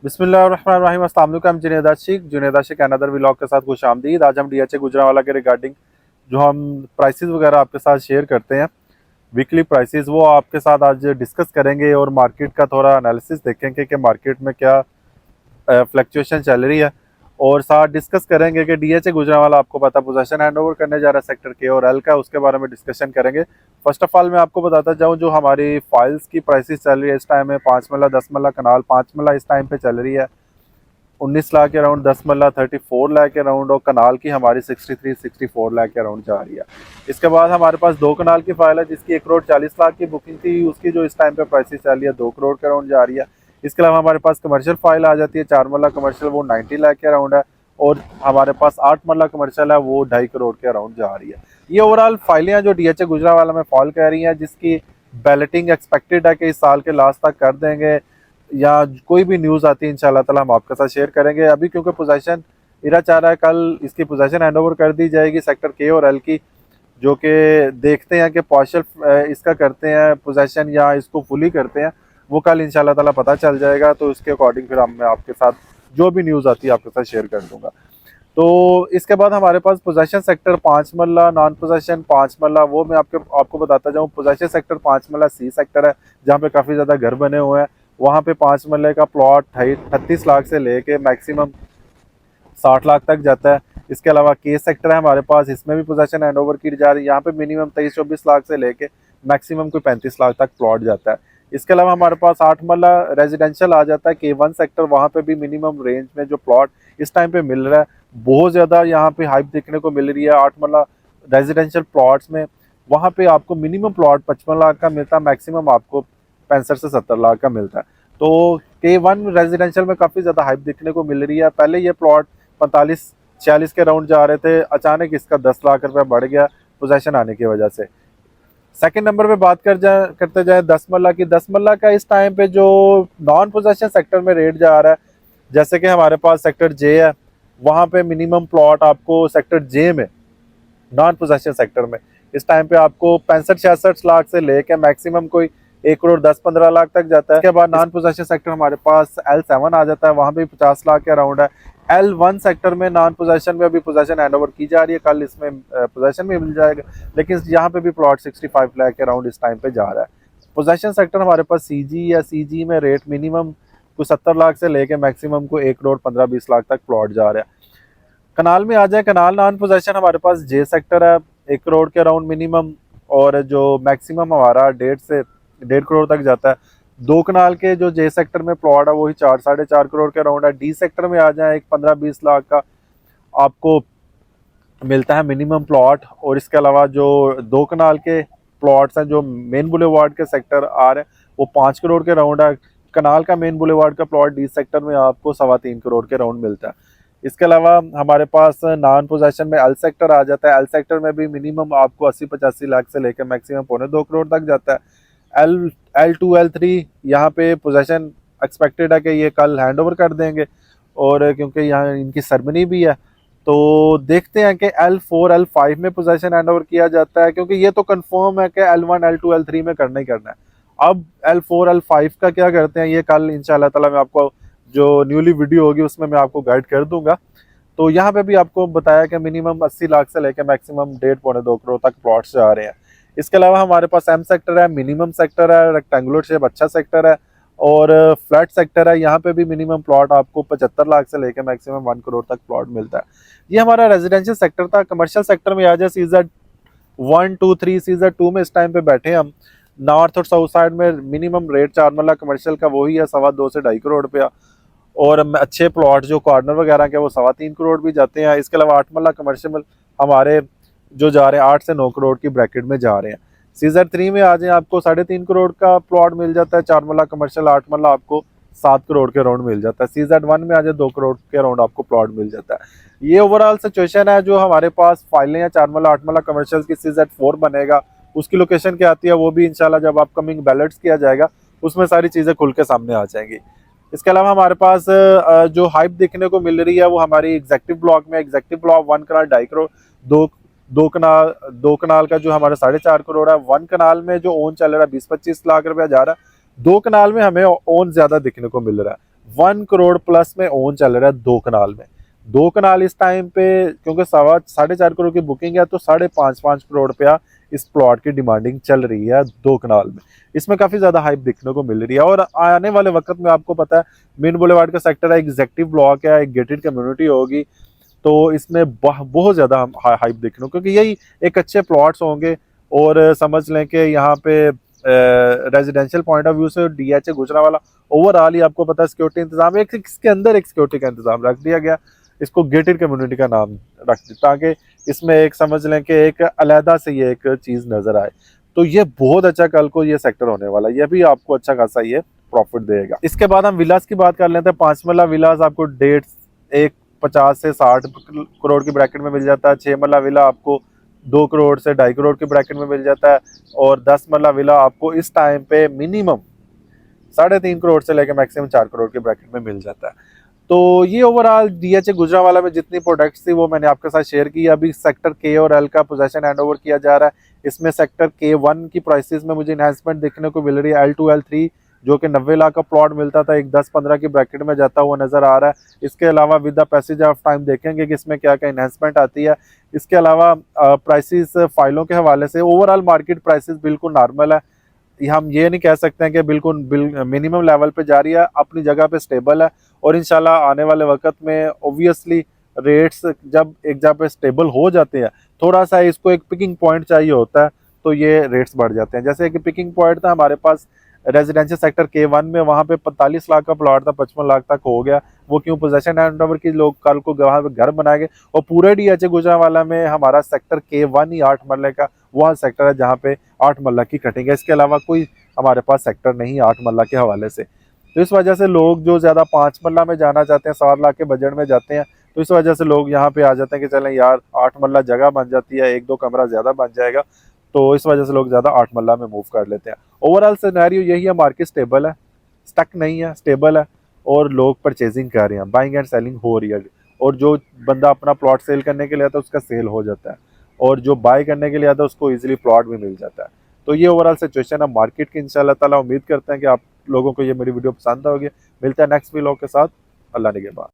बिस्मिल्लाहिर्रहमानिर्रहीम। अस्सलाम वालेकुम। जुनैद आशिक अनदर व्लॉग के साथ खुश आमदीद। आज हम डीएचए गुजरांवाला के रिगार्डिंग जो हम प्राइसेस वगैरह आपके साथ शेयर करते हैं, वीकली प्राइसेस, वो आपके साथ आज डिस्कस करेंगे और मार्केट का थोड़ा एनालिसिस देखेंगे कि मार्केट में क्या फ्लक्चुएशन चल रही है, और साथ डिस्कस करेंगे कि डीएचए गुजरांवाला आपको पता पोजीशन हैंडओवर करने जा रहा है सेक्टर के और एल का, उसके बारे में डिस्कशन करेंगे। फर्स्ट ऑफ ऑल मैं आपको बताता जाऊं जो हमारी फाइल्स की प्राइसेस चल रही है इस टाइम में 5 मल्ला 10 मल्ला कनाल 5 मल्ला इस टाइम पे चल रही है 19 लाख के अराउंड, 10 मल्ला 34 लाख के अराउंड, और कनाल की हमारी 63-64 लाख के अराउंड जा रही है। इसके बाद हमारे पास 2 कनाल की फाइल है जिसकी 1 करोड़ 40 लाख की बुकिंग थी, उसकी जो इस टाइम पे प्राइसेस चल रही है 2 करोड़ के अराउंड जा रही है। इसके अलावा हमारे पास कमर्शियल फाइल आ जाती है 4 मल्ला कमर्शियल, वो 90 लाख के अराउंड है, और हमारे पास 8 मल्ला कमर्शियल है वो 2.5 करोड़ के अराउंड जा रही है। ये ओवरऑल फाइलें हैं जो डीएचए गुजरांवाला में फॉल कर रही हैं, जिसकी बैलेटिंग एक्सपेक्टेड है कि इस साल के लास्ट तक कर देंगे, या कोई भी न्यूज़ आती है इंशाल्लाह ताला हम आपके साथ शेयर करेंगे। अभी क्योंकि पोजीशन इरा चाह रहा है कल इसकी पोजीशन हैंडओवर कर दी जाएगी सेक्टर के और एल की, जो कि देखते हैं कि पार्शल इसका करते हैं पोजीशन या इसको फुली करते हैं, वो कल इंशाल्लाह ताला पता चल जाएगा। तो उसके अकॉर्डिंग फिर मैं आपके साथ जो भी न्यूज़ आती है आपके साथ शेयर कर दूंगा। तो इसके बाद हमारे पास पोजेशन सेक्टर 5 मल्ला, नॉन पोजेशन 5 मल्ला, वो मैं आपको बताता जाऊँ। पोजेशन सेक्टर 5 मल्ला सी सेक्टर है जहाँ पे काफ़ी ज़्यादा घर बने हुए हैं, वहाँ पे 5 मल्ले का प्लॉट 38 लाख से लेके मैक्सिमम 60 लाख तक जाता है। इसके अलावा के सेक्टर है हमारे पास, इसमें भी पोजीशन हैंडओवर की जा रही है, यहाँ पे मिनिमम 23-24 लाख से लेके मैक्सिमम कोई 35 लाख तक प्लॉट जाता है। इसके अलावा हमारे पास 8 मल्ला रेजिडेंशियल आ जाता है K1 सेक्टर, वहाँ पे भी मिनिमम रेंज में जो प्लॉट इस टाइम पे मिल रहा है, बहुत ज़्यादा यहाँ पे हाइप देखने को मिल रही है 8 मल्ला रेजिडेंशियल प्लॉट्स में। वहाँ पे आपको मिनिमम प्लॉट 55 लाख का मिलता है, मैक्सिमम आपको 65 से 70 लाख का मिलता है। तो K1 रेजिडेंशियल में काफ़ी ज़्यादा हाइप देखने को मिल रही है। पहले ये प्लॉट 45-46 के राउंड जा रहे थे, अचानक इसका 10 लाख रुपया बढ़ गया पोजीशन आने की वजह से। सेकंड नंबर पे बात करते जाए 10 मल्ला की। 10 मल्ला का इस टाइम पे जो नॉन पोजीशन सेक्टर में रेट जा रहा है, जैसे कि हमारे पास सेक्टर जे है, वहाँ पे मिनिमम प्लॉट आपको सेक्टर जे में नॉन पोजेशन सेक्टर में इस टाइम पे आपको 65-66 लाख से लेके मैक्सिमम कोई 1 करोड़ 10-15 लाख तक जाता है। इसके बाद नॉन पोजेशन सेक्टर हमारे पास L7 आ जाता है, वहाँ पे 50 लाख के अराउंड है। L1 सेक्टर में नॉन पोजेशन में अभी पोजेशन हैंडओवर की जा रही है, कल इसमें पोजेशन भी मिल जाएगा, लेकिन यहाँ पे भी प्लॉट 65 लाख के अराउंड इस टाइम पे जा रहा है। पोजेशन सेक्टर हमारे पास सीजी या सीजी में रेट मिनिमम को 70 लाख से लेके मैक्सिमम को 1 करोड़ 15-20 लाख तक प्लॉट जा रहा है। कनाल में आ जाए, कनाल नॉन पोजेशन हमारे पास जे सेक्टर है 1 करोड़ के अराउंड मिनिमम, और जो मैक्सिमम हमारा 1.5 करोड़ तक जाता है। 2 कनाल के जो जे सेक्टर में प्लॉट है वही 4-4.5 करोड़ के अराउंड है। डी सेक्टर में आ जाए एक 15-20 लाख का आपको मिलता है मिनिमम प्लॉट, और इसके अलावा जो 2 कनाल के प्लॉट्स हैं जो मेन बुलेवार्ड के सेक्टर आ रहे हैं वो 5 करोड़ के राउंड है। कनाल का मेन बुलेवार्ड का प्लॉट डी सेक्टर में आपको 3.25 करोड़ के राउंड मिलता है। इसके अलावा हमारे पास नॉन पोजेशन में एल सेक्टर आ जाता है। एल सेक्टर में भी मिनिमम आपको 80-85 लाख से लेकर मैक्सिमम 2.25 करोड़ तक जाता है। L2 L3 यहाँ पे पोजेशन एक्सपेक्टेड है कि ये कल हैंड ओवर कर देंगे, और क्योंकि यहाँ इनकी सरमनी भी है, तो देखते हैं कि L4 L5 में पोजीशन हैंड ओवर किया जाता है, क्योंकि ये तो कंफर्म है कि L1 L2 L3 में करना ही करना है। अब L4 L5 का क्या करते हैं ये कल इंशाल्लाह ताला मैं आपको जो न्यूली वीडियो होगी उसमें मैं आपको गाइड कर दूंगा। तो यहाँ पे भी आपको बताया कि मिनिमम 80 लाख से लेकर मैक्सिमम 1.5-2 करोड़ तक प्लॉट्स जा रहे हैं। इसके अलावा हमारे पास एम सेक्टर है, मिनिमम सेक्टर है, रेक्टेंगुलर शेप अच्छा सेक्टर है, और फ्लैट सेक्टर है। यहाँ पे भी मिनिमम प्लॉट आपको 75 लाख से लेकर मैक्सिमम 1 करोड़ तक प्लॉट मिलता है। ये हमारा रेजिडेंशियल सेक्टर था। कमर्शियल सेक्टर में आ जाए CZ1-2-3, CZ2 में इस टाइम पे बैठे हम। नॉर्थ और साउथ साइड में मिनिमम रेट 4 मल्ला कमर्शियल का वही है 2.25 से 2.5 करोड़ रुपया, और अच्छे प्लॉट जो कॉर्नर वगैरह के वो 3.25 करोड़ भी जाते हैं। इसके अलावा 8 मल्ला कमर्शियल हमारे जो जा रहे हैं 8 से 9 करोड़ की ब्रैकेट में जा रहे हैं। CZ3 में आ जाए आपको 3.5 करोड़ का प्लॉट मिल जाता है, 4 मल्ला कमर्शियल 8 मल्ला आपको 7 करोड़ के राउंड मिल जाता है। CZ1 में आ जाए 2 करोड़ के राउंड आपको प्लॉट मिल जाता है। ये ओवरऑल सिचुएशन है जो हमारे पास फाइलें हैं 4 मल्ला 8 मल्ला कमर्शियल की। CZ4 बनेगा, उसकी लोकेशन क्या आती है वो भी इंशाल्लाह जब अपकमिंग बैलेट्स किया जाएगा उसमें सारी चीज़ें खुल के सामने आ जाएंगी। इसके अलावा हमारे पास जो हाइप देखने को मिल रही है वो हमारी एग्जेक्टिव ब्लॉक में। एग्जेक्टिव ब्लॉक 1 कनाल 2.5 करोड़, दो कनाल का जो हमारा 4.5 करोड़ है। 1 कनाल में जो ओन चल रहा है 20-25 लाख रुपया जा रहा है। 2 कनाल में हमें ओन ज्यादा दिखने को मिल रहा है। 1 करोड़ प्लस में ओन चल रहा है 2 कनाल में। 2 कनाल इस टाइम पे क्योंकि 4.5 करोड़ की बुकिंग है, तो 5.5 करोड़ रुपया इस प्लॉट की डिमांडिंग चल रही है 2 कनाल में। इसमें काफी ज्यादा हाइप देखने को मिल रही है। और आने वाले वक्त में आपको पता है मेन बुलेवार्ड का सेक्टर है, एग्जेक्टिव ब्लॉक है, एक गेटेड कम्युनिटी होगी, तो इसमें बहुत ज्यादा हाइप देखने को, क्योंकि यही एक अच्छे प्लॉट्स होंगे। और समझ लें कि यहाँ पे रेजिडेंशियल पॉइंट ऑफ व्यू से डीएचए गुजरांवाला ओवरऑल ही आपको पता है सिक्योरिटी इंतजाम है, इसके अंदर एक सिक्योरिटी का इंतजाम रख दिया गया, इसको गेटेड कम्युनिटी का नाम रख दिया, ताकि इसमें एक समझ लें कि एक अलहदा से ये एक चीज नजर आए। तो ये बहुत अच्छा कल को ये सेक्टर होने वाला है, ये भी आपको अच्छा खासा ये प्रॉफिट देगा। इसके बाद हम विलास की बात कर लेते हैं। 5 मरला विलास आपको 50 से 60 करोड़ की ब्रैकेट में मिल जाता है। 6 मरला विला आपको 2 करोड़ से 2.5 करोड़ की ब्रैकेट में मिल जाता है। और 10 मरला विला आपको इस टाइम पे मिनिमम 3.5 करोड़ से लेकर मैक्सिमम 4 करोड़ की ब्रैकेट में मिल जाता है। तो ये ओवरऑल डीएचए गुजरांवाला में जितनी प्रोडक्ट्स थी वो मैंने आपके साथ शेयर की। अभी सेक्टर के और एल का पोजीशन हैंड ओवर किया जा रहा है। इसमें सेक्टर के 1 की प्राइसेस में मुझे इन्हांसमेंट देखने को मिल रही है। L2 L3 जो कि 90 लाख का प्लॉट मिलता था, एक 10-15 की ब्रैकेट में जाता हुआ नजर आ रहा है। इसके अलावा with the passage of time देखेंगे कि इसमें क्या क्या इन्हांसमेंट आती है। इसके अलावा प्राइसेस फाइलों के हवाले से ओवरऑल मार्केट प्राइसेस बिल्कुल नॉर्मल है। हम ये नहीं कह सकते हैं कि बिल्कुल मिनिमम लेवल पे जा रही है, अपनी जगह पे स्टेबल है। और इंशाल्लाह आने वाले वक्त में ऑब्वियसली रेट्स जब एक जगह पे स्टेबल हो जाते हैं, थोड़ा सा इसको एक पिकिंग पॉइंट चाहिए होता है, तो ये रेट्स बढ़ जाते हैं। जैसे कि पिकिंग पॉइंट था हमारे पास रेजिडेंशियल सेक्टर के 1 में, वहाँ पे 45 लाख का प्लॉट था, 55 लाख तक हो गया। वो क्यों? पोजेशन हैंड ओवर की, लोग कल को वहाँ पे घर बनाएंगे। और पूरे डीएचए गुजरांवाला में हमारा सेक्टर के 1 ही 8 मरले का वह सेक्टर है जहाँ पे 8 मरला की कटिंग है। इसके अलावा कोई हमारे पास सेक्टर नहीं 8 मरला के हवाले से। तो इस वजह से लोग जो ज़्यादा 5 मरला में जाना चाहते हैं, 7 लाख के बजट में जाते हैं, तो इस वजह से लोग यहाँ पे आ जाते हैं कि चलें यार 8 मरला जगह बन जाती है, 1-2 कमरा ज़्यादा बन जाएगा, तो इस वजह से लोग ज़्यादा 8 मरला में मूव कर लेते हैं। ओवरऑल सिनेरियो यही है, मार्केट स्टेबल है, स्टक नहीं है, स्टेबल है। और लोग परचेजिंग कर रहे हैं, बाइंग एंड सेलिंग हो रही है। और जो बंदा अपना प्लॉट सेल करने के लिए आता है उसका सेल हो जाता है, और जो बाय करने के लिए आता है उसको इजीली प्लॉट भी मिल जाता है। तो ये ओवरऑल सिचुएशन है मार्केट की। इंशाल्लाह ताला उम्मीद करते हैं कि आप लोगों को ये मेरी वीडियो पसंद होगी। मिलता है नेक्स्ट व्लॉग के साथ। अल्लाह निगहबान।